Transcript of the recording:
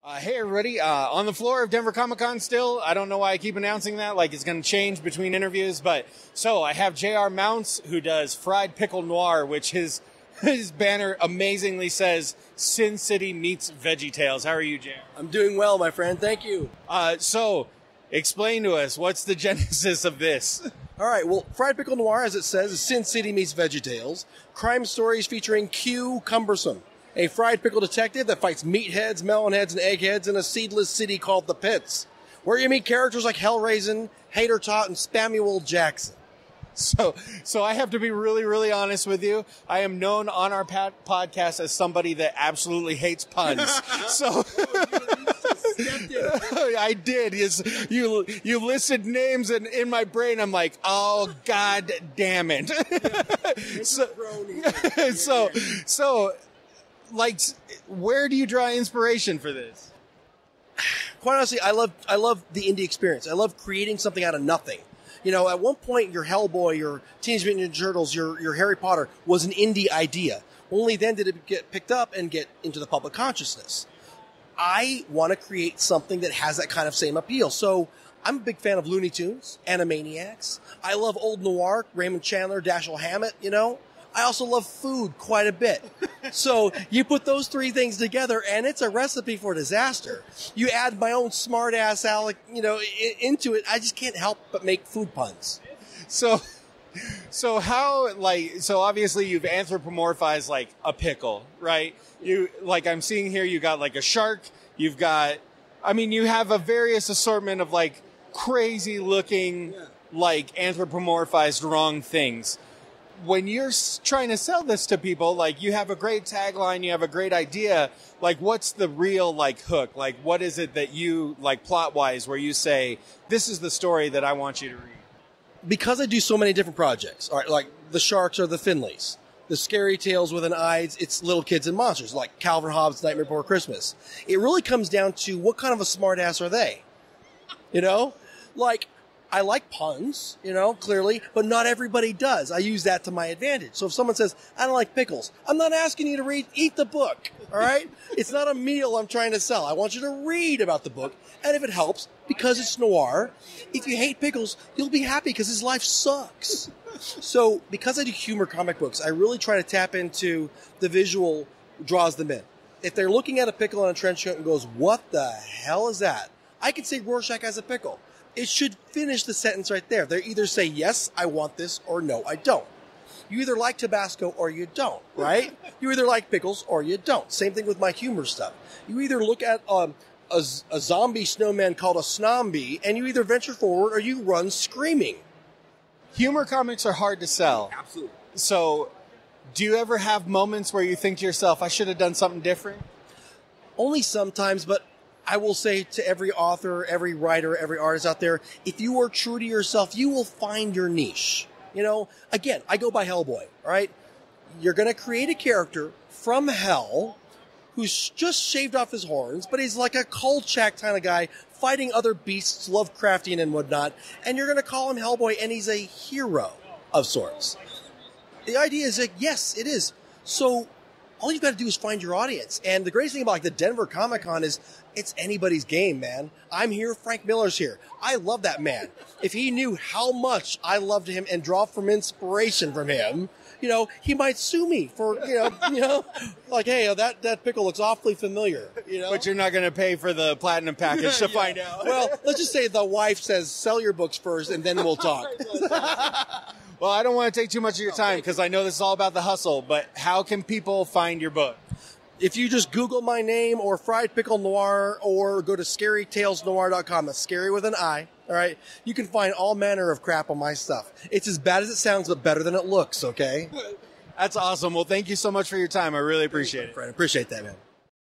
Hey everybody, on the floor of Denver Comic Con still. I don't know why I keep announcing that, like it's going to change between interviews, but so I have JR Mounts who does Fried Pickle Noir, which his banner amazingly says Sin City meets VeggieTales. How are you, JR? I'm doing well, my friend. Thank you. So explain to us, what's the genesis of this? All right, well, Fried Pickle Noir, as it says, is Sin City meets VeggieTales. Crime stories featuring Q Cumbersome, a fried pickle detective that fights meatheads, melonheads, and eggheads in a seedless city called the Pits, where you meet characters like Hellraisin, Hater Tot, and Spamuel Jackson. So I have to be really, really honest with you. I am known on our podcast as somebody that absolutely hates puns. So I did. You listed names, and in my brain, I'm like, oh God damn it. So, like, where do you draw inspiration for this? Quite honestly, I love the indie experience. I love creating something out of nothing. You know, at one point, your Hellboy, your Teenage Mutant Ninja Turtles, your Harry Potter was an indie idea. Only then did it get picked up and get into the public consciousness. I want to create something that has that kind of same appeal. So I'm a big fan of Looney Tunes, Animaniacs. I love old noir, Raymond Chandler, Dashiell Hammett, you know. I also love food quite a bit. So you put those three things together, and it's a recipe for disaster. You add my own smart-ass Alec, into it. I just can't help but make food puns. So obviously you've anthropomorphized like a pickle, right? I'm seeing here, you got like a shark. You have a various assortment of like crazy looking, like anthropomorphized wrong things. When you're trying to sell this to people, like, you have a great tagline, you have a great idea, like, what's the real, like, hook? Like, what is it that you, like, plot-wise, where you say, this is the story that I want you to read? Because I do so many different projects, all right, like, the sharks are the Finleys. The Scary Tales with an eye, it's little kids and monsters, like Calvin Hobbes' Nightmare Before Christmas. It really comes down to what kind of a smartass are they? You know? Like, I like puns, clearly, but not everybody does. I use that to my advantage. So if someone says, I don't like pickles, I'm not asking you to eat the book, all right? It's not a meal I'm trying to sell. I want you to read about the book, and if it helps, because it's noir, if you hate pickles, you'll be happy because his life sucks. So because I do humor comic books, I really try to tap into the visual draws them in. If they're looking at a pickle on a trench coat and goes, what the hell is that? I can say Rorschach has a pickle. It should finish the sentence right there. They either say, yes, I want this, or no, I don't. You either like Tabasco or you don't, right? You either like pickles or you don't. Same thing with my humor stuff. You either look at a zombie snowman called a Snomby, and you either venture forward or you run screaming. Humor comics are hard to sell. Absolutely. So, do you ever have moments where you think to yourself, I should have done something different? Only sometimes, but I will say to every author, every writer, every artist out there, if you are true to yourself, you will find your niche. Again, I go by Hellboy, all right? You're going to create a character from hell who's just shaved off his horns, but he's like a Kolchak kind of guy fighting other beasts, Lovecraftian and whatnot, and you're going to call him Hellboy, and he's a hero of sorts. The idea is that, yes, it is. So all you've got to do is find your audience. And the greatest thing about like the Denver Comic Con is it's anybody's game, man. I'm here. Frank Miller's here. I love that man. If he knew how much I loved him and draw from inspiration from him, he might sue me for, like, hey, that pickle looks awfully familiar, But you're not going to pay for the platinum package to find out. Well, let's just say the wife says, sell your books first and then we'll talk. Well, I don't want to take too much of your time because I know this is all about the hustle, but how can people find your book? If you just Google my name or Fried Pickle Noir or go to scarytalesnoir.com, that's scary with an I, all right, you can find all manner of crap on my stuff. It's as bad as it sounds, but better than it looks, okay? That's awesome. Well, thank you so much for your time. I really appreciate it. I appreciate that, man.